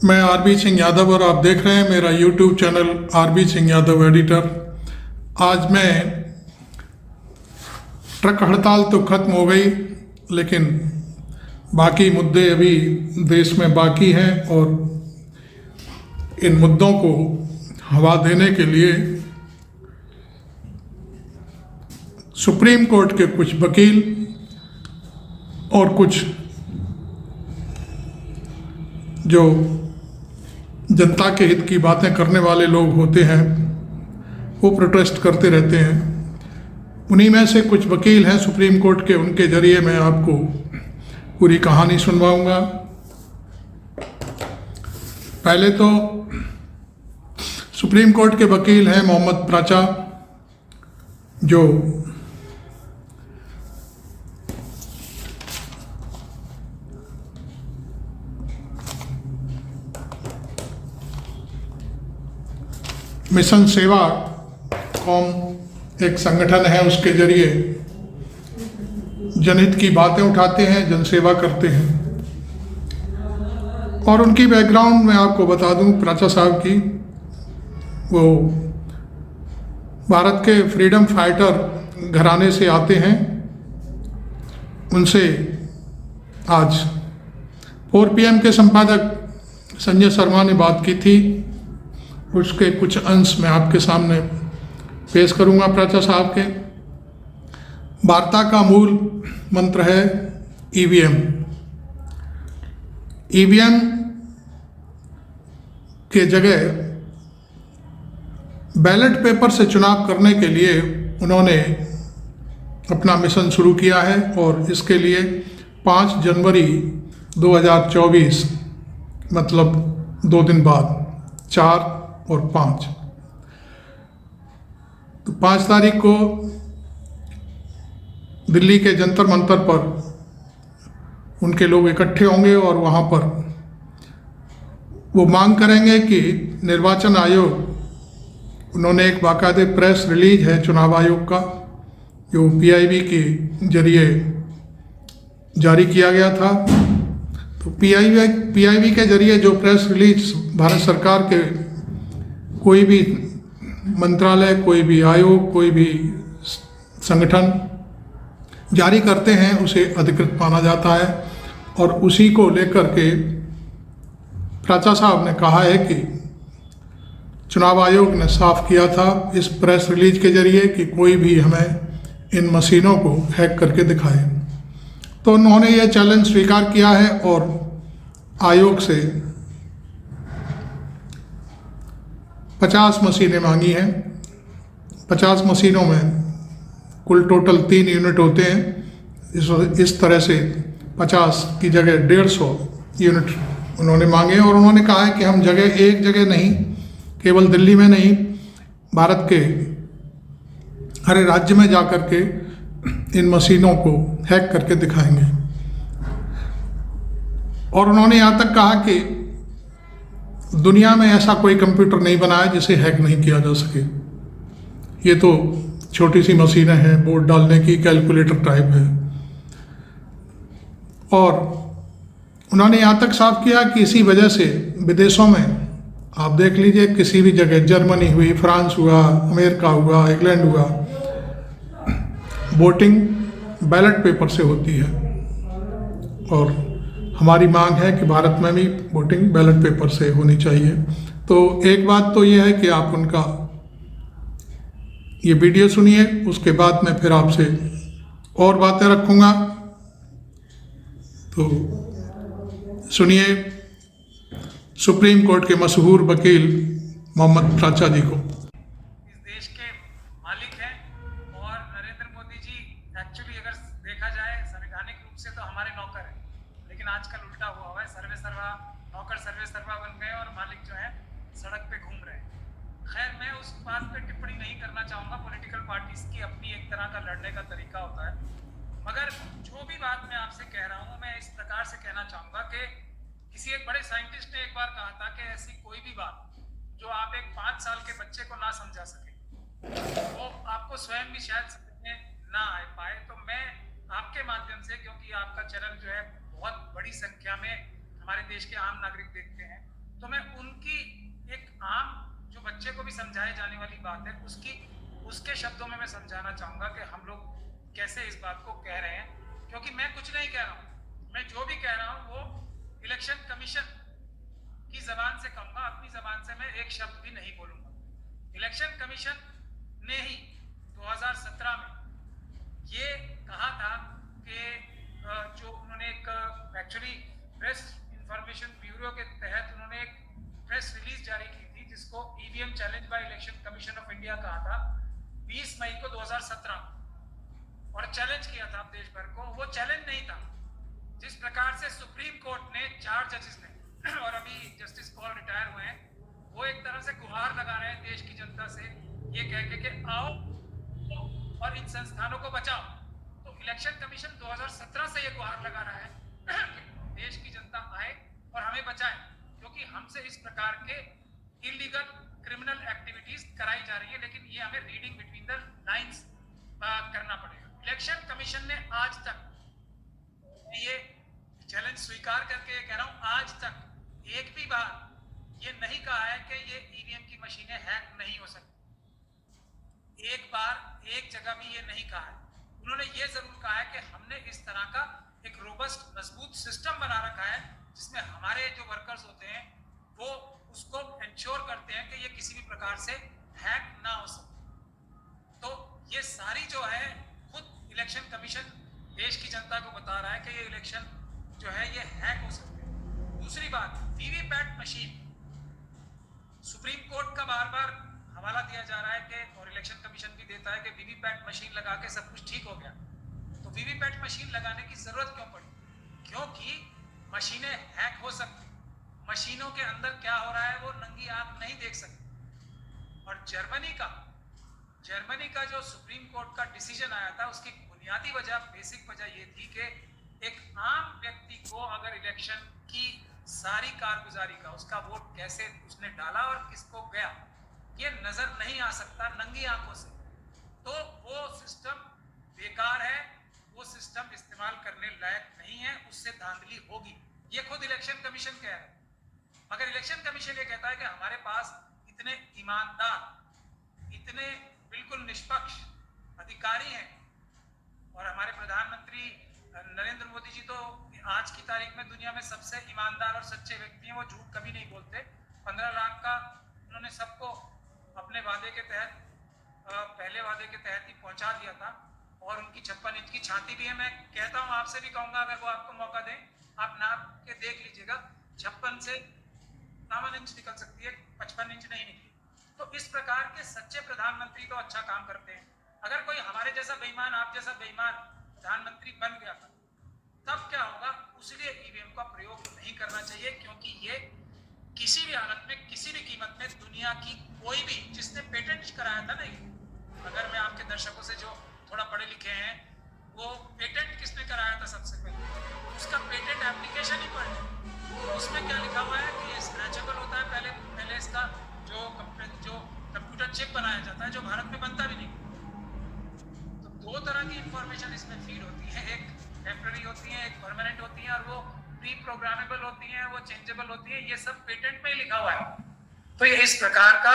मैं आरबी सिंह यादव और आप देख रहे हैं मेरा YouTube channel RB Singh Yadav editor. आज मैं ट्रक हड़ताल तो ख़त्म हो गई, लेकिन बाकी मुद्दे अभी देश में बाकी हैं और इन मुद्दों को हवा देने के लिए सुप्रीम कोर्ट के कुछ वकील और कुछ जो जनता के हित की बातें करने वाले लोग होते हैं वो प्रोटेस्ट करते रहते हैं। उन्हीं में से कुछ वकील हैं सुप्रीम कोर्ट के, उनके जरिए मैं आपको पूरी कहानी सुनवाऊंगा। पहले तो सुप्रीम कोर्ट के वकील हैं मोहम्मद प्राचा, जो मिशन सेवा कॉम एक संगठन है, उसके जरिए जनहित की बातें उठाते हैं, जनसेवा करते हैं। और उनकी बैकग्राउंड मैं आपको बता दूं, प्राचा साहब की, वो भारत के फ्रीडम फाइटर घराने से आते हैं। उनसे आज 4 PM के संपादक संजय शर्मा ने बात की थी, उसके कुछ अंश मैं आपके सामने पेश करूंगा। प्राचा साहब के वार्ता का मूल मंत्र है ईवीएम। ईवीएम के जगह बैलेट पेपर से चुनाव करने के लिए उन्होंने अपना मिशन शुरू किया है और इसके लिए 5 जनवरी 2024 मतलब 2 दिन बाद 4 और 5, तो 5 तारीख को दिल्ली के जंतर मंतर पर उनके लोग इकट्ठे होंगे और वहाँ पर वो मांग करेंगे कि निर्वाचन आयोग, उन्होंने एक बाकायदे प्रेस रिलीज है चुनाव आयोग का जो PIB के जरिए जारी किया गया था। तो PIB के जरिए जो प्रेस रिलीज भारत सरकार के कोई भी मंत्रालय, कोई भी आयोग, कोई भी संगठन जारी करते हैं उसे अधिकृत माना जाता है। और उसी को लेकर के प्राचा साहब ने कहा है कि चुनाव आयोग ने साफ किया था इस प्रेस रिलीज के जरिए कि कोई भी हमें इन मशीनों को हैक करके दिखाए। तो उन्होंने यह चैलेंज स्वीकार किया है और आयोग से 50 मशीनें मांगी हैं। 50 मशीनों में कुल टोटल 3 यूनिट होते हैं। इस तरह से 50 की जगह 150 यूनिट उन्होंने मांगे और उन्होंने कहा है कि हम एक जगह नहीं, केवल दिल्ली में नहीं, भारत के हर राज्य में जाकर के इन मशीनों को हैक करके दिखाएंगे। और उन्होंने यहाँ तक कहा कि दुनिया में ऐसा कोई कंप्यूटर नहीं बना है जिसे हैक नहीं किया जा सके। ये तो छोटी सी मशीनें हैं, वोट डालने की, कैलकुलेटर टाइप है। और उन्होंने यहाँ तक साफ किया कि इसी वजह से विदेशों में आप देख लीजिए, किसी भी जगह, जर्मनी हुई, फ्रांस हुआ, अमेरिका हुआ, इंग्लैंड हुआ, वोटिंग बैलेट पेपर से होती है। और हमारी मांग है कि भारत में भी वोटिंग बैलेट पेपर से होनी चाहिए। तो एक बात तो ये है कि आप उनका ये वीडियो सुनिए, उसके बाद मैं फिर आपसे और बातें रखूँगा। तो सुनिए सुप्रीम कोर्ट के मशहूर वकील मोहम्मद प्राचा जी को। इस देश के मालिक हैं और नरेंद्र मोदी जी एक्चुअली अगर देखा जाए संवैधानिक रूप से तो हमारे नौकर हैं, लेकिन आजकल उल्टा हुआ है, सर्वे सर्वा नौकर सर्वे सर्वा बन गए और मालिक जो है सड़क पे घूम रहे हैं। खैर, मैं उस बात पे टिप्पणी नहीं करना चाहूँगा। पॉलिटिकल पार्टीज की अपनी एक तरह का लड़ने का तरीका होता है, मगर जो भी बात मैं आपसे कह रहा हूँ, मैं इस प्रकार से कहना चाहूँगा कि किसी एक बड़े साइंटिस्ट ने एक बार कहा था कि ऐसी कोई भी बात जो आप एक 5 साल के बच्चे को ना समझा सके वो आपको स्वयं भी शायद समझ में ना आ पाए। तो मैं आपके माध्यम से, क्योंकि आपका चैनल जो है बहुत बड़ी संख्या में हमारे देश के आम नागरिक देखते हैं, तो मैं उनकी एक आम जो बच्चे को भी समझाए जाने वाली बात है उसके शब्दों में मैं समझाना चाहूंगा कि हम लोग कैसे इस बात को कह रहे हैं, क्योंकि मैं कुछ नहीं कह रहा हूं, मैं जो भी कह रहा हूं वो इलेक्शन कमीशन की जबान से कहूंगा, अपनी जबान से मैं एक शब्द भी नहीं बोलूंगा। इलेक्शन कमीशन ने ही 2017 में ये कहा था कि जो उन्होंने एक एक्चुअली प्रेस इंफॉर्मेशन ब्यूरो के तहत उन्होंने एक प्रेस रिलीज जारी की थी जिसको EVM challenge by election commission of India कहा था 20 मई को 2017 और चैलेंज किया था देश भर को। वो चैलेंज नहीं था, जिस प्रकार से सुप्रीम कोर्ट ने 4 जजेस ने और अभी जस्टिस कॉल रिटायर हुए हैं, वो एक तरह से गुहार लगा रहे हैं देश की जनता से ये कह के कि आओ और इन संस्थानों को बचाओ। तो इलेक्शन कमीशन 2017 से ये गुहार लगा रहा है कि देश की जनता आए और हमें बचाए, क्योंकि हमसे इस प्रकार के इलीगल क्रिमिनल एक्टिविटीज कराई जा रही है, लेकिन ये हमें रीडिंग बिटवीन द लाइंस करना पड़ेगा। इलेक्शन कमीशन ने आज तक ये चैलेंज स्वीकार करके कह रहा हूं, आज तक एक भी बार ये नहीं कहा है कि ये ईवीएम की मशीनें हैक नहीं हो सकती। एक बार एक जगह भी ये नहीं कहा है। उन्होंने ये जरूर कहा है कि हमने इस तरह का एक रोबस्ट मजबूत सिस्टम बना रखा है जिसमें हमारे जो वर्कर्स होते हैं वो उसको इंश्योर करते हैं कि ये किसी भी प्रकार से हैक ना हो सके। तो ये सारी जो है खुद इलेक्शन कमीशन देश की जनता को बता रहा है कि ये इलेक्शन जो है ये हैक हो सकते हैं। दूसरी बात, वीवीपैट मशीन, सुप्रीम कोर्ट का बार बार हवाला दिया जा रहा है कि और इलेक्शन कमीशन भी देता है कि वीवीपैट मशीन लगा के सब कुछ ठीक हो गया। तो वीवीपैट मशीन लगाने की जरूरत क्यों पड़ी? क्योंकि मशीनें हैक हो सकती, मशीनों के अंदर क्या हो रहा है वो नंगी आंख नहीं देख सकती। और जर्मनी का जो सुप्रीम कोर्ट का डिसीजन आया था उसकी बुनियादी वजह, बेसिक वजह ये थी कि एक आम व्यक्ति को अगर इलेक्शन की सारी कारगुजारी का, उसका वोट कैसे उसने डाला और किसको गया, ये नजर नहीं आ सकता नंगी आंखों से, तो वो सिस्टम बेकार है, वो सिस्टम इस्तेमाल करने लायक नहीं है, उससे धांधली होगी। ये खुद इलेक्शन कमीशन कह रहा है। मगर इलेक्शन कमीशन ये कहता है कि हमारे पास इतने ईमानदार, इतने बिल्कुल निष्पक्ष अधिकारी हैं और हमारे प्रधानमंत्री नरेंद्र मोदी जी तो आज की तारीख में दुनिया में सबसे ईमानदार और सच्चे व्यक्ति हैं। वो झूठ कभी नहीं बोलते। 15 लाख का उन्होंने सबको अपने वादे के तहत, पहले वादे के तहत ही पहुंचा दिया था और उनकी 56 इंच की छाती भी है। मैं कहता हूं, आपसे भी कहूंगा अगर वो आपको मौका दें, आप नाप के देख लीजिएगा, 56 से 52 इंच निकल सकती है, 55 इंच नहीं निकली। तो इस प्रकार के सच्चे प्रधानमंत्री तो अच्छा काम करते हैं। अगर कोई हमारे जैसा बेईमान, आप जैसा बेईमान प्रधानमंत्री बन गया था, तब क्या होगा? उसलिए ईवीएम का प्रयोग नहीं करना चाहिए, क्योंकि ये किसी भी हालत में, किसी भी कीमत में, दुनिया की कोई भी, जिसने पेटेंट कराया था ना, अगर मैं आपके दर्शकों से जो थोड़ा पढ़े लिखे हैं, वो पेटेंट किसने कराया था सबसे पहले, उसका पेटेंट एप्लीकेशन ही पढ़ लें, उसमें क्या लिखा हुआ है कि ये स्क्रैचेबल होता है। पहले इसका जो कंप्यूटर चिप बनाया जाता है, जो भारत में बनता भी नहीं। तो 2 तरह की इंफॉर्मेशन इसमें फीड होती है, एक टेम्पररी होती है, एक परमानेंट होती है, और वो प्री प्रोग्रामेबल होती है, वो चेंजेबल होती है। ये सब पेटेंट में ही लिखा हुआ है। तो ये इस प्रकार का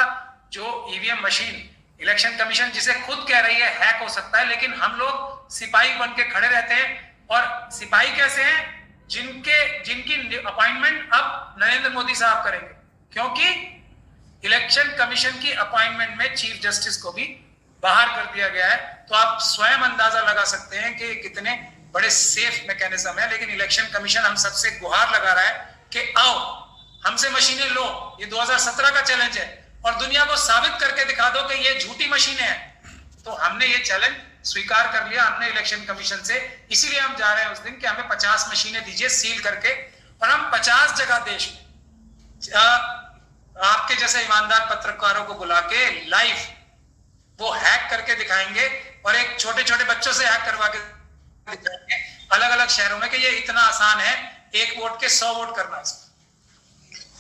जो ईवीएम मशीन इलेक्शन कमीशन जिसे खुद कह रही है हैक हो सकता है, लेकिन हम लोग सिपाही बन के खड़े रहते हैं। और सिपाही कैसे हैं? जिनकी अपॉइंटमेंट अब नरेंद्र मोदी साहब करेंगे, क्योंकि इलेक्शन कमीशन की अपॉइंटमेंट में चीफ जस्टिस को भी बाहर कर दिया गया है। तो आप स्वयं अंदाजा लगा सकते हैं कि कितने बड़े सेफ मैकेनिज्म है। लेकिन इलेक्शन कमीशन हम सबसे गुहार लगा रहा है कि आओ हमसे मशीनें लो। ये 2017 का चैलेंज है और दुनिया को साबित करके दिखा दो कि ये झूठी मशीनें हैं। तो हमने ये चैलेंज स्वीकार कर लिया हमने इलेक्शन कमीशन से। इसीलिए हम जा रहे हैं उस दिन कि हमें 50 मशीनें दीजिए सील करके, और हम 50 जगह देश में आपके जैसे ईमानदार पत्रकारों को बुला के लाइव वो हैक करके दिखाएंगे, और एक छोटे छोटे बच्चों से हैक करवा के दिखाएंगे अलग अलग शहरों में कि ये इतना आसान है, 1 वोट के 100 वोट करना।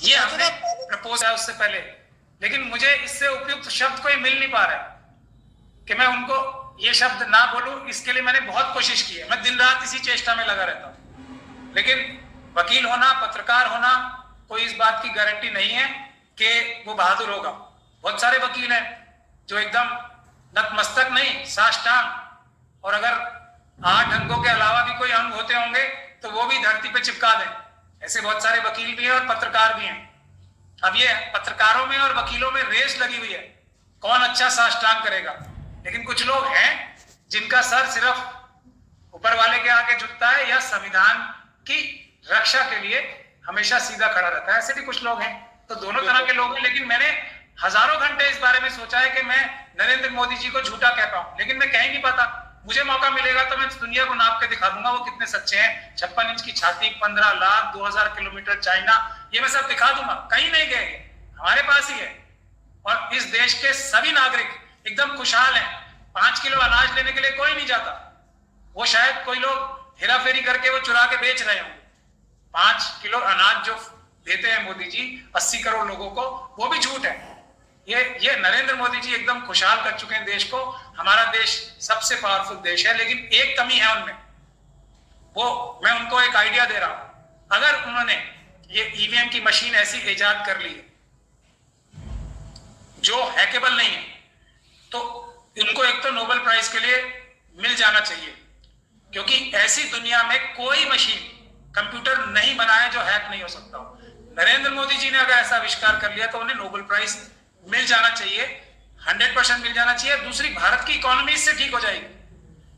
ये हमने प्रपोज है उससे पहले, लेकिन मुझे इससे उपयुक्त शब्द कोई मिल नहीं पा रहा है कि मैं उनको ये शब्द ना बोलूं। इसके लिए मैंने बहुत कोशिश की है, मैं दिन रात इसी चेष्टा में लगा रहता हूं। लेकिन वकील होना, पत्रकार होना कोई इस बात की गारंटी नहीं है कि वो बहादुर होगा। बहुत सारे वकील हैं जो एकदम नतमस्तक नहीं, साष्टांग, और अगर 8 अंगों के अलावा भी कोई अंग होते होंगे तो वो भी धरती पे चिपका दें। ऐसे बहुत सारे वकील भी हैं और पत्रकार भी हैं। अब ये पत्रकारों में और वकीलों में रेस लगी हुई है, कौन अच्छा साष्टांग करेगा। लेकिन कुछ लोग हैं जिनका सर सिर्फ ऊपर वाले के आगे झुकता है या संविधान की रक्षा के लिए हमेशा सीधा खड़ा रहता है। ऐसे भी कुछ लोग हैं, तो दोनों तरह के लोग हैं। लेकिन मैंने हजारों घंटे इस बारे में सोचा है कि मैं नरेंद्र मोदी जी को झूठा कह पाऊं, लेकिन मैं कह ही नहीं पाता। मुझे मौका मिलेगा तो मैं दुनिया को नाप के दिखा दूंगा वो कितने सच्चे हैं। 56 इंच की छाती, 15 लाख, 2000 किलोमीटर चाइना, ये मैं सब दिखा दूंगा। कहीं नहीं गए, हमारे पास ही है। और इस देश के सभी नागरिक एकदम खुशहाल हैं। 5 किलो अनाज लेने के लिए कोई नहीं जाता। वो शायद कोई लोग हेराफेरी करके वो चुरा के बेच रहे होंगे। 5 किलो अनाज जो देते हैं मोदी जी 80 करोड़ लोगों को, वो भी झूठ है। ये नरेंद्र मोदी जी एकदम खुशहाल कर चुके हैं देश को। हमारा देश सबसे पावरफुल देश है, लेकिन एक कमी है उनमें। वो मैं उनको एक आइडिया दे रहा हूं। अगर उन्होंने ये ईवीएम की मशीन ऐसी इजाद कर ली है जो हैकेबल नहीं है, तो उनको एक तो नोबेल प्राइज के लिए मिल जाना चाहिए, क्योंकि ऐसी दुनिया में कोई मशीन, कंप्यूटर नहीं बनाया जो हैक नहीं हो सकता हो। नरेंद्र मोदी जी ने अगर ऐसा आविष्कार कर लिया तो उन्हें नोबेल प्राइज मिल जाना चाहिए, 100% मिल जाना चाहिए। दूसरी, भारत की इकोनॉमी इससे ठीक हो जाएगी,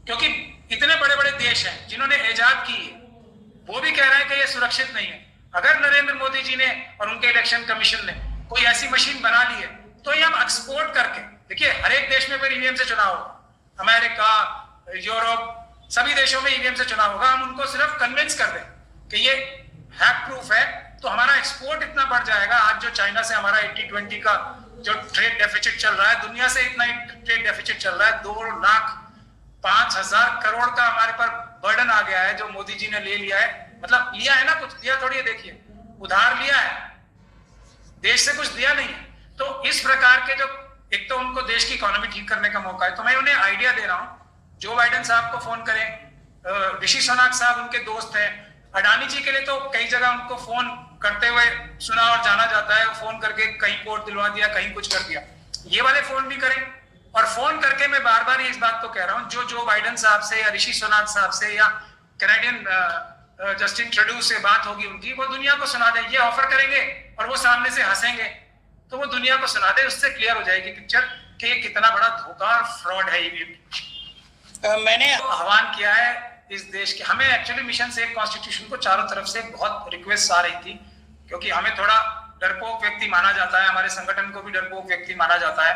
क्योंकि इतने बड़े बड़े देश हैं जिन्होंने इजाद की है, वो भी कह रहे हैं कि ये सुरक्षित नहीं है। अगर नरेंद्र मोदी जी ने और उनके इलेक्शन कमीशन ने कोई ऐसी मशीन बना ली है तो ये हम एक्सपोर्ट करके, देखिए हर एक देश में फिर ईवीएम से चुनाव होगा, अमेरिका, यूरोप, सभी देशों में ईवीएम से चुनाव होगा। हम उनको सिर्फ कन्विंस कर दें कि ये हैक प्रूफ है, तो हमारा एक्सपोर्ट इतना बढ़ जाएगा। आज जो चाइना से हमारा 80-20 का जो ट्रेड डेफिसिट चल रहा है, दुनिया से इतना ही ट्रेड डेफिसिट चल रहा है, 2,05,000 करोड़ का हमारे पर बर्डन आ गया है जो मोदी जी ने ले लिया है। मतलब लिया है ना, कुछ दिया थोड़ी है, देखिए उधार लिया है, देश से कुछ दिया नहीं है। तो इस प्रकार के जो, एक तो उनको देश की इकोनॉमी ठीक करने का मौका है, तो मैं उन्हें आइडिया दे रहा हूं, जो बाइडेन साहब को फोन करें, ऋषि सुनाक साहब उनके दोस्त हैं, अडानी जी के लिए तो कई जगह उनको फोन करते हुए सुना और जाना जाता है, फोन करके कहीं पोर्ट दिलवा दिया, कहीं कुछ कर दिया। ये वाले फोन भी करें, और फोन करके मैं बार बार इस बात को कह रहा हूं, जो बाइडेन साहब से या ऋषि सुनाक साहब से या कैनेडियन जस्टिन ट्रूडो से बात होगी उनकी, वो दुनिया को सुना दें। ये ऑफर करेंगे और वो सामने से हंसेंगे, तो वो दुनिया को सुना दे, उससे क्लियर हो जाएगी पिक्चर कि ये कितना बड़ा धोखा और फ्रॉड है। ये मैंने आह्वान किया है इस देश के, हमें एक्चुअली मिशन सेव कॉन्स्टिट्यूशन को चारों तरफ से बहुत रिक्वेस्ट आ रही थी, क्योंकि हमें थोड़ा डरपोक व्यक्ति माना जाता है, हमारे संगठन को भी डरपोक व्यक्ति माना जाता है,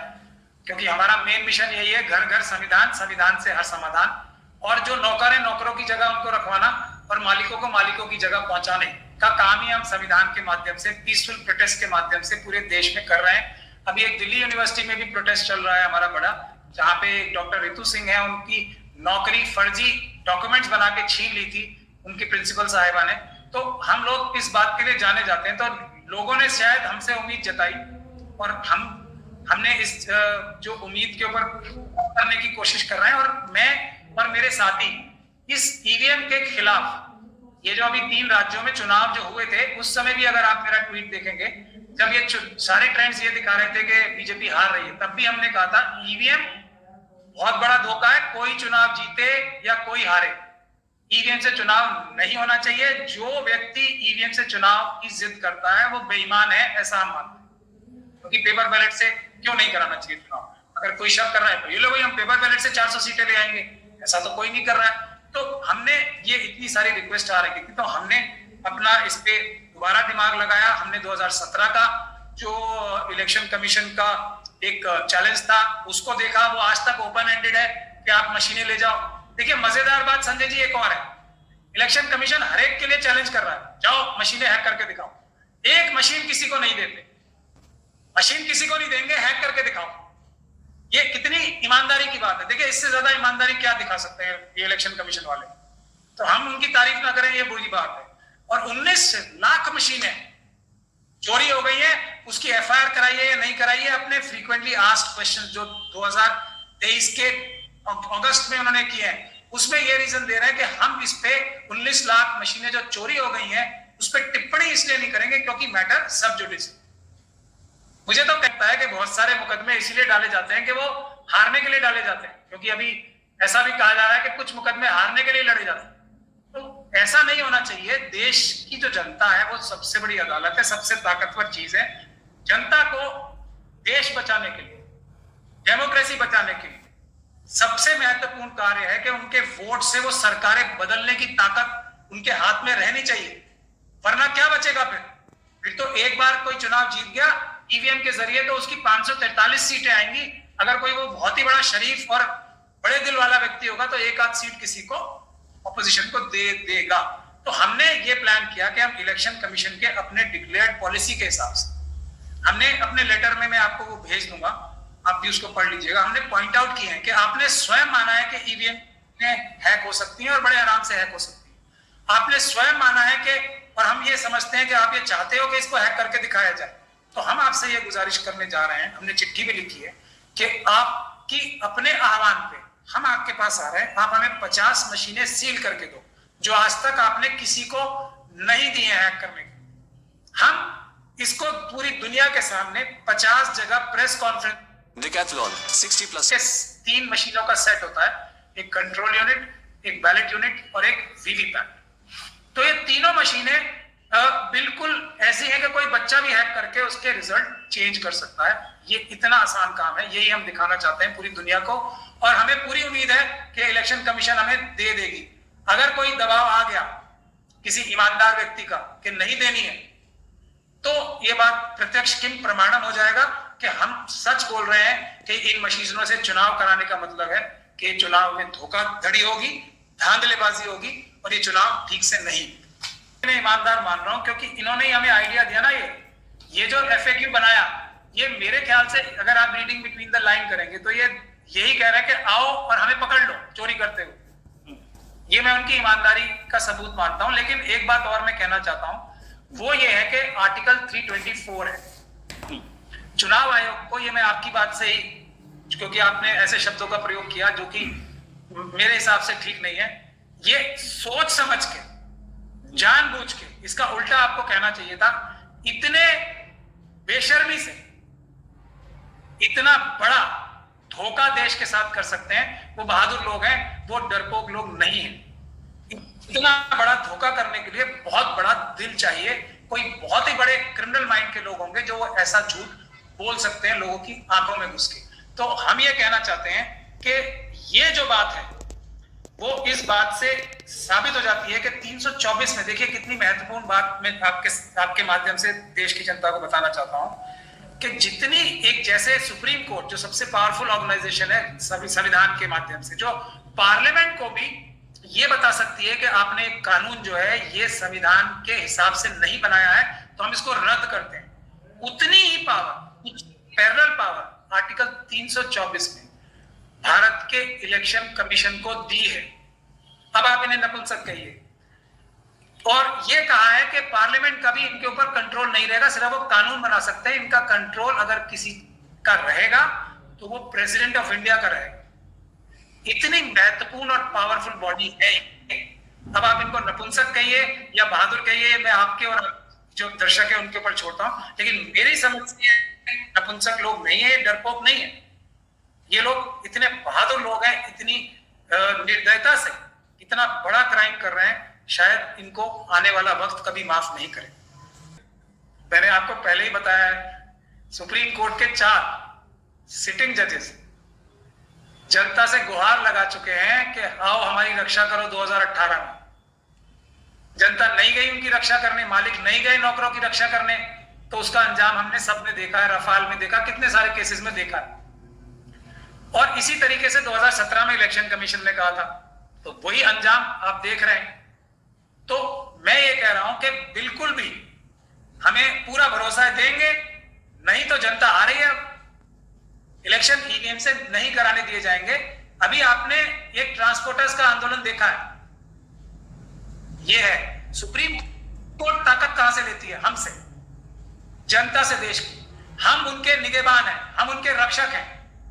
क्योंकि हमारा मेन मिशन यही है, घर घर संविधान, संविधान से हर समाधान। और जो नौकर है, नौकरों की जगह उनको रखवाना, और मालिकों को मालिकों की जगह पहुंचाने का काम ही हम संविधान के माध्यम से, पीसफुल प्रोटेस्ट के माध्यम से पूरे देश में कर रहे हैं। अभी एक दिल्ली यूनिवर्सिटी में भी प्रोटेस्ट चल रहा है हमारा बड़ा, जहाँ पे डॉक्टर रितु सिंह है, उनकी नौकरी फर्जी डॉक्यूमेंट्स बना के छीन ली थी उनकी प्रिंसिपल साहिबा ने। तो हम लोग इस बात के लिए जाने जाते हैं, तो लोगों ने शायद हमसे उम्मीद जताई, और हमने इस जो उम्मीद के ऊपर करने की कोशिश कर रहे हैं। और मैं और मेरे साथी इस ईवीएम के खिलाफ, ये जो अभी 3 राज्यों में चुनाव जो हुए थे, उस समय भी अगर आप मेरा ट्वीट देखेंगे, जब ये सारे ट्रेंड्स ये दिखा रहे थे कि बीजेपी हार रही है, तब भी हमने कहा था ईवीएम बहुत बड़ा धोखा है, कोई चुनाव जीते या कोई हारे, ईवीएम से चुनाव नहीं होना चाहिए। जो व्यक्ति ईवीएम से चुनाव की जिद करता है वो बेईमान है, ऐसा हम मानते हैं। क्योंकि पेपर बैलेट से क्यों नहीं कराना चाहिए चुनाव? अगर कोई शक कर रहा है तो ये लो भाई, हम पेपर बैलेट से 400 सीटें ले आएंगे, ऐसा तो कोई नहीं कर रहा है। तो हमने ये इतनी सारी रिक्वेस्ट आ रही थी, तो हमने अपना इस पे दोबारा दिमाग लगाया। हमने 2017 का जो इलेक्शन कमीशन का एक चैलेंज था उसको देखा, वो आज तक ओपन एंडेड है कि आप मशीनें ले जाओ। देखिए मजेदार बात संजय जी एक और है, इलेक्शन कमीशन हर एक के लिए चैलेंज कर रहा है, जाओ मशीनें हैक करके दिखाओ। एक मशीन किसी को नहीं देते, मशीन किसी को नहीं देंगे, हैक करके दिखाओ। ये कितनी ईमानदारी की बात है। देखिए इससे ज्यादा ईमानदारी क्या दिखा सकते हैं ये इलेक्शन कमीशन वाले? तो हम उनकी तारीफ ना करें ये बुरी बात है। और 19 लाख मशीनें चोरी हो गई है, उसकी एफआईआर कराई है या नहीं कराई है? अपने फ्रीक्वेंटली आस्क्ड क्वेश्चन जो 2023 के अगस्त में उन्होंने किए हैं, उसमें ये रीजन दे रहे हैं कि हम इस पे 19 लाख मशीनें जो चोरी हो गई हैं उस पर टिप्पणी इसलिए नहीं करेंगे क्योंकि मैटर सब जुडिस। मुझे तो कहता है कि बहुत सारे मुकदमे इसलिए डाले जाते हैं कि वो हारने के लिए डाले जाते हैं, क्योंकि अभी ऐसा भी कहा जा रहा है कि कुछ मुकदमे हारने के लिए लड़े जाते हैं। तो ऐसा नहीं होना चाहिए। देश की जो जनता है वो सबसे बड़ी अदालत है, सबसे ताकतवर चीज है। जनता को देश बचाने के लिए, डेमोक्रेसी बचाने के लिए सबसे महत्वपूर्ण कार्य है कि उनके वोट से वो सरकारें बदलने की ताकत उनके हाथ में रहनी चाहिए। वरना क्या बचेगा फिर तो एक बार कोई चुनाव जीत गया ईवीएम के जरिए तो उसकी 543 सीटें आएंगी। अगर कोई वो बहुत ही बड़ा शरीफ और बड़े दिल वाला व्यक्ति होगा तो एक आध सीट किसी को ऑपोजिशन को दे देगा। तो हमने ये प्लान किया कि हम इलेक्शन कमीशन के अपने डिक्लेयर्ड पॉलिसी के हिसाब से, हमने अपने लेटर में, मैं आपको वो भेज दूंगा, आप भी उसको पढ़ लीजिएगा, हमने पॉइंट आउट किए हैं कि आपने स्वयं माना है कि ईवीएम हैक हो सकती है और बड़े आराम से हैक हो सकती है। आपने स्वयं माना है कि, और हम ये समझते हैं कि आप ये चाहते हो कि इसको हैक करके दिखाया जाए। तो हम आपसे ये गुजारिश करने जा रहे हैं, हमने चिट्ठी भी लिखी है कि आपकी अपने आह्वान पे हम आपके पास आ रहे हैं, आप हमें 50 मशीनें सील करके दो जो आज तक आपने किसी को नहीं दी है हैक करने की। हम इसको पूरी दुनिया के सामने 50 जगह प्रेस कॉन्फ्रेंस, Decathlon 60+ 3 मशीनों का सेट होता है, एक कंट्रोल यूनिट, एक बैलेट यूनिट और एक वीवीपैट। तो ये तीनों मशीनें बिल्कुल ऐसी हैं कि कोई बच्चा भी हैक करके उसके रिजल्ट चेंज कर सकता है। ये इतना आसान काम है, यही हम दिखाना चाहते हैं पूरी दुनिया को। और हमें पूरी उम्मीद है कि इलेक्शन कमीशन हमें दे देगी। अगर कोई दबाव आ गया किसी ईमानदार व्यक्ति का कि नहीं देनी है, तो ये बात प्रत्यक्ष किम प्रमाणम हो जाएगा कि हम सच बोल रहे हैं कि इन मशीनों से चुनाव कराने का मतलब है कि चुनाव में धोखाधड़ी होगी, धांधलेबाजी होगी और ये चुनाव ठीक से नहीं। मैं ईमानदार मान रहा हूं क्योंकि इन्होंने ही हमें आइडिया दिया ना। ये जो FAQ बनाया, ये मेरे ख्याल से अगर आप रीडिंग बिटवीन द लाइन करेंगे तो ये यही कह रहा है कि आओ और हमें पकड़ लो चोरी करते हुए। ये मैं उनकी ईमानदारी का सबूत मानता हूं। लेकिन एक बात और मैं कहना चाहता हूं, वो ये है कि आर्टिकल 324 है चुनाव आयोग को। ये मैं आपकी बात से ही, क्योंकि आपने ऐसे शब्दों का प्रयोग किया जो कि मेरे हिसाब से ठीक नहीं है, ये सोच समझ के, जानबूझ के, इसका उल्टा आपको कहना चाहिए था। इतने बेशर्मी से इतना बड़ा धोखा देश के साथ कर सकते हैं, वो बहादुर लोग हैं, वो डरपोक लोग नहीं हैं। इतना बड़ा धोखा करने के लिए बहुत बड़ा दिल चाहिए। कोई बहुत ही बड़े क्रिमिनल माइंड के लोग होंगे जो ऐसा झूठ बोल सकते हैं लोगों की आंखों में घुस के। तो हम ये कहना चाहते हैं कि ये जो बात है वो इस बात से साबित हो जाती है कि 324 में, देखिए कितनी महत्वपूर्ण बात मैं आपके माध्यम से देश की जनता को बताना चाहता हूं कि जितनी एक, जैसे सुप्रीम कोर्ट जो सबसे पावरफुल ऑर्गेनाइजेशन है संविधान के माध्यम से, जो पार्लियामेंट को भी ये बता सकती है कि आपने एक कानून जो है ये संविधान के हिसाब से नहीं बनाया है तो हम इसको रद्द करते हैं, उतनी ही पावर, पैरेलल पावर आर्टिकल 324 में भारत के इलेक्शन कमीशन को दी है। अब आप इन्हें नपुंसक कहिए, और ये कहा है कि पार्लियामेंट का भी इनके ऊपर कंट्रोल नहीं रहेगा, सिर्फ वो कानून बना सकते हैं। इनका कंट्रोल अगर किसी का रहेगा तो वो प्रेसिडेंट ऑफ इंडिया का रहेगा। इतनी महत्वपूर्ण और पावरफुल बॉडी है। अब आप इनको नपुंसक कहिए या बहादुर कहिए, मैं आपके और जो दर्शक है उनके ऊपर छोड़ता हूं, लेकिन मेरी समझ से नपुंसक लोग नहीं है, डरपोक नहीं है। ये लोग इतने बहादुर लोग हैं, इतनी निर्दयता से इतना बड़ा क्राइम कर रहे हैं, शायद इनको आने वाला वक्त कभी माफ नहीं करे। मैंने आपको पहले ही बताया, सुप्रीम कोर्ट के 4 सिटिंग जजेस जनता से गुहार लगा चुके हैं कि आओ हमारी रक्षा करो 2018 में। जनता नहीं गई उनकी रक्षा करने, मालिक नहीं गए नौकरों की रक्षा करने, तो उसका अंजाम हमने सबने देखा है, रफाल में देखा, कितने सारे केसेस में देखा है। और इसी तरीके से 2017 में इलेक्शन कमीशन ने कहा था, तो वही अंजाम आप देख रहे हैं। तो मैं ये कह रहा हूं कि बिल्कुल भी हमें पूरा भरोसा है, देंगे नहीं तो जनता आ रही है। इलेक्शन ईवीएम से नहीं कराने दिए जाएंगे। अभी आपने एक ट्रांसपोर्टर्स का आंदोलन देखा है, ये है सुप्रीम कोर्ट ताकत कहां से लेती है? हमसे, जनता से, देश की। हम उनके निगहबान हैं, हम उनके रक्षक हैं,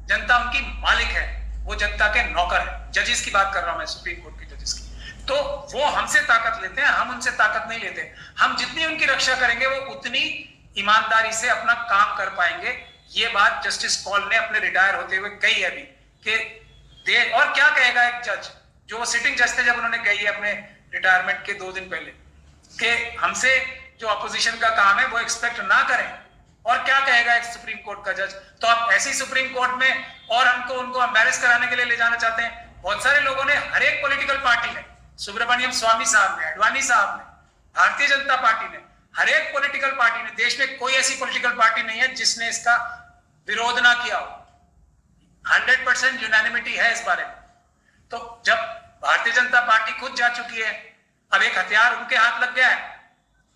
जनता उनकी मालिक है, वो जनता के नौकर है। जजेस की बात कर रहा हूं मैं, सुप्रीम कोर्ट के जजेस की। तो वो हमसे ताकत लेते हैं, हम उनसे ताकत नहीं लेते। हम जितनी उनकी रक्षा करेंगे वो उतनी ईमानदारी से अपना काम कर पाएंगे। ये बात जस्टिस कौल ने अपने रिटायर होते हुए कही है अभी कि और क्या कहेगा एक जज, जो सिटिंग जज थे जब उन्होंने कही है अपने रिटायरमेंट के 2 दिन पहले कि हमसे जो अपोजिशन का काम है वो एक्सपेक्ट ना करें। और क्या कहेगा एक सुप्रीम कोर्ट का जज? तो आप ऐसी सुप्रीम कोर्ट में और हमको उनको एम्बैरेस कराने के लिए ले जाना चाहते हैं। बहुत सारे लोगों ने, हर एक पॉलिटिकल पार्टी ने, सुब्रमण्यम स्वामी साहब ने, अडवाणी साहब ने, भारतीय जनता पार्टी ने, हर एक पॉलिटिकल पार्टी ने, देश में कोई ऐसी पॉलिटिकल पार्टी नहीं है जिसने इसका विरोध ना किया हो। 100% यूनानिमिटी है इस बारे में। तो जब भारतीय जनता पार्टी खुद जा चुकी है, अब एक हथियार उनके हाथ लग गया है,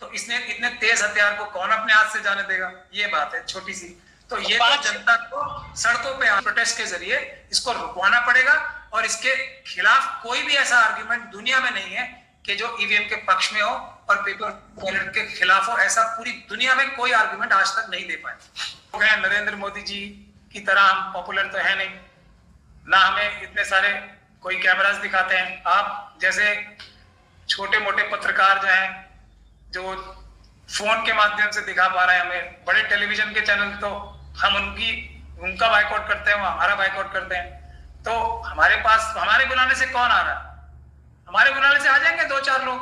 तो इसने इतने तेज हथियार को कौन अपने हाथ से जाने देगा? ये बात है छोटी सी। तो ये तो जनता को सड़कों पे प्रोटेस्ट के जरिए इसको रुकवाना पड़ेगा। और इसके खिलाफ कोई भी ऐसा आर्गुमेंट दुनिया में नहीं है कि जो ईवीएम के पक्ष में हो और पेपर बैलेट के खिलाफ हो। ऐसा पूरी दुनिया में कोई आर्गुमेंट आज तक नहीं दे पाए। नरेंद्र मोदी जी की तरह हम पॉपुलर तो है नहीं ना, हमें इतने सारे कोई कैमरास दिखाते हैं। आप जैसे छोटे मोटे पत्रकार जो हैं, जो फोन के माध्यम से दिखा पा रहे हैं हमें, बड़े टेलीविजन के चैनल, तो हम उनका बाइकआउट करते हैं, वो हमारा बाइकआउट करते हैं। तो हमारे पास, हमारे बुलाने से कौन आ रहा है? हमारे बुलाने से आ जाएंगे 2-4 लोग,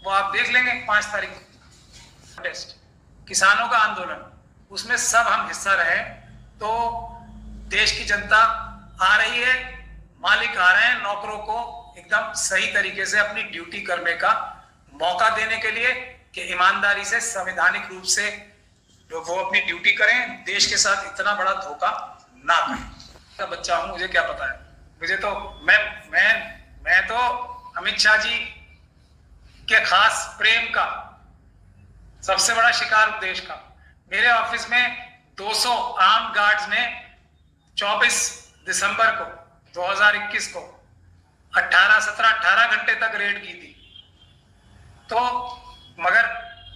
वो आप देख लेंगे 5 तारीख टेस्ट किसानों का आंदोलन, उसमें सब हम हिस्सा रहे। तो देश की जनता आ रही है, मालिक आ रहे हैं नौकरों को एकदम सही तरीके से अपनी ड्यूटी करने का मौका देने के लिए कि ईमानदारी से, संवैधानिक रूप से वो अपनी ड्यूटी करें, देश के साथ इतना बड़ा धोखा ना करें। बच्चा हूं, मुझे क्या पता है? मुझे तो मैं तो अमित शाह जी के खास प्रेम का सबसे बड़ा शिकार हूं देश का। मेरे ऑफिस में 200 आर्म गार्ड्स ने 24 दिसंबर को 2021 को 18 घंटे तक रेड की थी। तो मगर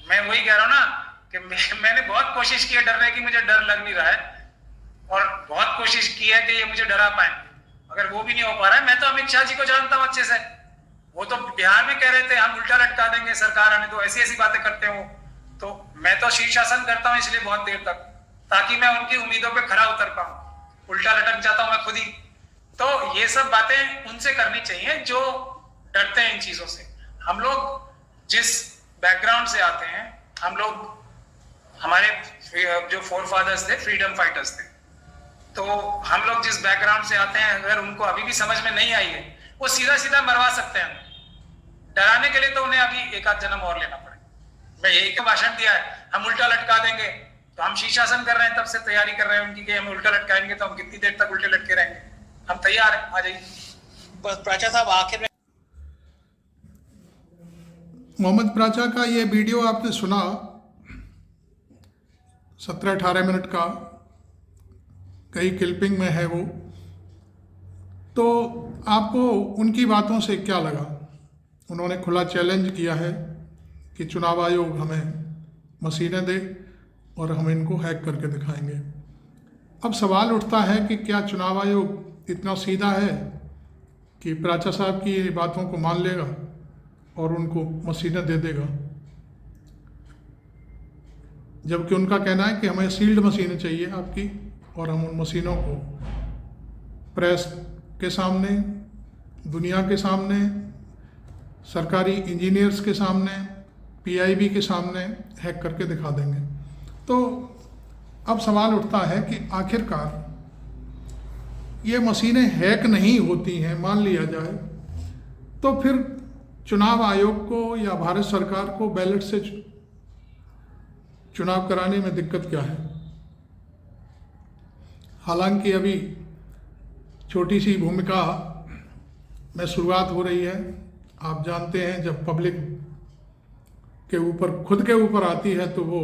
मैं वही कह रहा हूं ना कि मैंने बहुत कोशिश की है डरने की, मुझे डर लग नहीं रहा है, और बहुत कोशिश की है कि ये मुझे डरा पाए, मगर वो भी नहीं हो पा रहा है। मैं तो अमित शाह जी को जानता हूं अच्छे से, वो तो बिहार में कह रहे थे हम उल्टा लटका देंगे सरकार आने, तो ऐसी ऐसी बातें करते हो। तो मैं तो शीर्षासन करता हूं इसलिए बहुत देर तक, ताकि मैं उनकी उम्मीदों पे खरा उतर पाऊं। उल्टा लटक जाता हूं मैं खुद ही। तो ये सब बातें उनसे करनी चाहिए जो डरते हैं इन चीजों से। हम लोग जिस बैकग्राउंड से आते हैं, हम लोग, हमारे जो फोरफादर्स थे फ्रीडम फाइटर्स थे, तो हम लोग जिस बैकग्राउंड से आते हैं, अगर उनको अभी भी समझ में नहीं आई है, वो सीधा सीधा मरवा सकते हैं। डराने के लिए तो उन्हें अभी 1 आध जन्म और लेना पड़े। मैं यही का भाषण दिया है, हम उल्टा लटका देंगे, तो हम शीर्षासन कर रहे हैं, तब से तैयारी कर रहे हैं उनकी कि हम उल्टा लटकाएंगे तो हम कितनी देर तक उल्टे लटके रहेंगे। हम तैयार हैं, आ जाइए। बस प्राचा साहब, आखिर में मोहम्मद प्राचा का ये वीडियो आपने सुना, 17-18 मिनट का, कई क्लिपिंग में है वो। तो आपको उनकी बातों से क्या लगा? उन्होंने खुला चैलेंज किया है कि चुनाव आयोग हमें मशीनें दे और हम इनको हैक करके दिखाएंगे। अब सवाल उठता है कि क्या चुनाव आयोग इतना सीधा है कि प्राचा साहब की ये बातों को मान लेगा और उनको मशीनें दे देगा, जबकि उनका कहना है कि हमें सील्ड मशीनें चाहिए आपकी, और हम उन मशीनों को प्रेस के सामने, दुनिया के सामने, सरकारी इंजीनियर्स के सामने, पीआईबी के सामने हैक करके दिखा देंगे। तो अब सवाल उठता है कि आखिरकार ये मशीनें हैक नहीं होती हैं, मान लिया जाए, तो फिर चुनाव आयोग को या भारत सरकार को बैलेट से चुनाव कराने में दिक्कत क्या है? हालांकि अभी छोटी सी भूमिका में शुरुआत हो रही है। आप जानते हैं जब पब्लिक के ऊपर, खुद के ऊपर आती है तो वो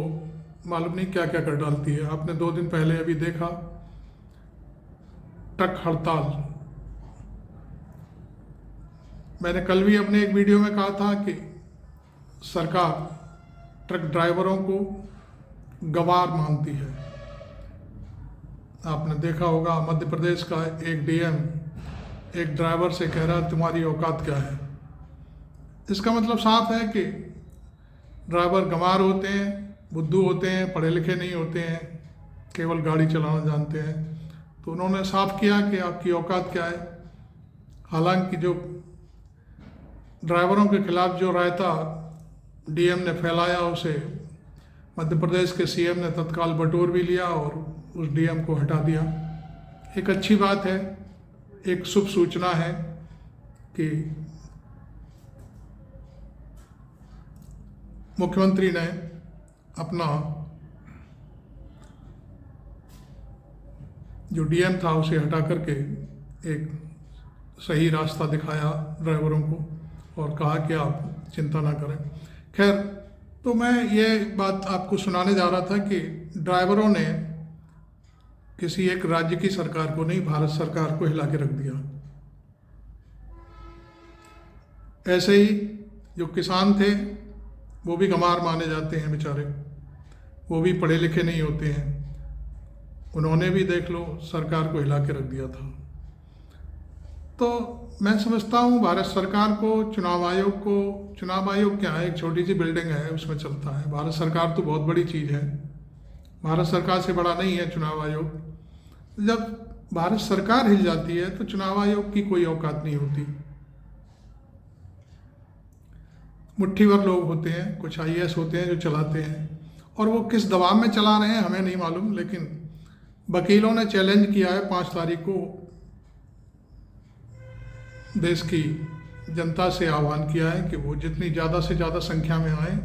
मालूम नहीं क्या क्या कर डालती है। आपने 2 दिन पहले अभी देखा ट्रक हड़ताल। मैंने कल भी अपने एक वीडियो में कहा था कि सरकार ट्रक ड्राइवरों को गवार मानती है। आपने देखा होगा मध्य प्रदेश का एक डीएम एक ड्राइवर से कह रहा तुम्हारी औकात क्या है, इसका मतलब साफ है कि ड्राइवर गंवार होते हैं, बुद्धू होते हैं, पढ़े लिखे नहीं होते हैं, केवल गाड़ी चलाना जानते हैं। तो उन्होंने साफ किया कि आपकी औकात क्या है। हालांकि जो ड्राइवरों के खिलाफ जो रायता डीएम ने फैलाया उसे मध्य प्रदेश के सीएम ने तत्काल बटोर भी लिया और उस डीएम को हटा दिया। एक अच्छी बात है, एक शुभ सूचना है कि मुख्यमंत्री ने अपना जो डीएम था उसे हटा करके एक सही रास्ता दिखाया ड्राइवरों को और कहा कि आप चिंता ना करें। खैर, तो मैं ये बात आपको सुनाने जा रहा था कि ड्राइवरों ने किसी एक राज्य की सरकार को नहीं, भारत सरकार को हिला के रख दिया। ऐसे ही जो किसान थे वो भी गंवार माने जाते हैं बेचारे, वो भी पढ़े लिखे नहीं होते हैं। उन्होंने भी देख लो सरकार को हिला के रख दिया था। तो मैं समझता हूँ भारत सरकार को, चुनाव आयोग क्या है, एक छोटी सी बिल्डिंग है उसमें चलता है। भारत सरकार तो बहुत बड़ी चीज़ है, भारत सरकार से बड़ा नहीं है चुनाव आयोग। जब भारत सरकार हिल जाती है तो चुनाव आयोग की कोई औकात नहीं होती। मुट्ठी भर लोग होते हैं, कुछ आईएएस होते हैं जो चलाते हैं, और वो किस दबाव में चला रहे हैं हमें नहीं मालूम। लेकिन वकीलों ने चैलेंज किया है 5 तारीख को, देश की जनता से आह्वान किया है कि वो जितनी ज़्यादा से ज़्यादा संख्या में आए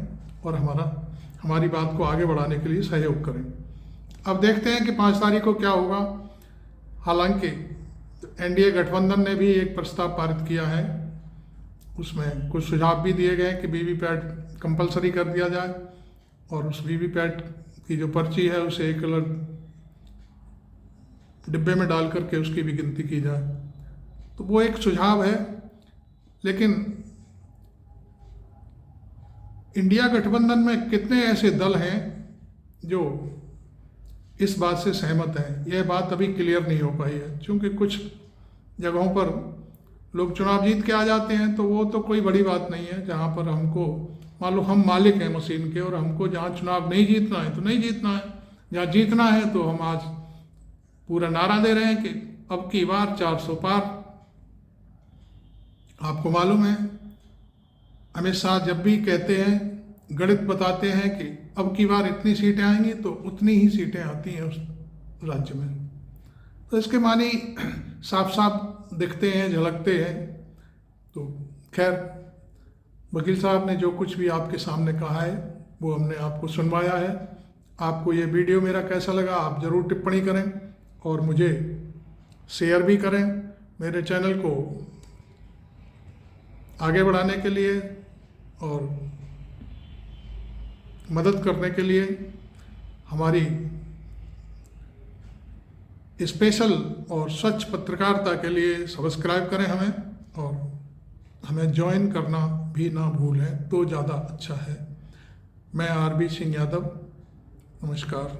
और हमारी बात को आगे बढ़ाने के लिए सहयोग करें। अब देखते हैं कि 5 तारीख को क्या होगा। हालांकि एनडीए गठबंधन ने भी एक प्रस्ताव पारित किया है, उसमें कुछ सुझाव भी दिए गए कि वीवीपैट कंपलसरी कर दिया जाए और उस वीवीपैट की जो पर्ची है उसे एक अलग डिब्बे में डाल करके उसकी भी गिनती की जाए। तो वो एक सुझाव है। लेकिन इंडिया गठबंधन में कितने ऐसे दल हैं जो इस बात से सहमत हैं, यह बात अभी क्लियर नहीं हो पाई है। क्योंकि कुछ जगहों पर लोग चुनाव जीत के आ जाते हैं तो वो तो कोई बड़ी बात नहीं है। जहाँ पर हमको मान लो हम मालिक हैं मशीन के और हमको जहाँ चुनाव नहीं जीतना है तो नहीं जीतना है, जहाँ जीतना है तो हम आज पूरा नारा दे रहे हैं कि अब की बार 400 पार। आपको मालूम है अमित शाह जब भी कहते हैं, गणित बताते हैं कि अब की बार इतनी सीटें आएंगी तो उतनी ही सीटें आती हैं उस राज्य में। तो इसके मानी साफ साफ दिखते हैं, झलकते हैं। तो खैर, वकील साहब ने जो कुछ भी आपके सामने कहा है वो हमने आपको सुनवाया है। आपको ये वीडियो मेरा कैसा लगा आप ज़रूर टिप्पणी करें और मुझे शेयर भी करें। मेरे चैनल को आगे बढ़ाने के लिए और मदद करने के लिए हमारी स्पेशल और स्वच्छ पत्रकारिता के लिए सब्सक्राइब करें हमें, और हमें ज्वाइन करना भी ना भूलें तो ज़्यादा अच्छा है। मैं आरबी सिंह यादव, नमस्कार।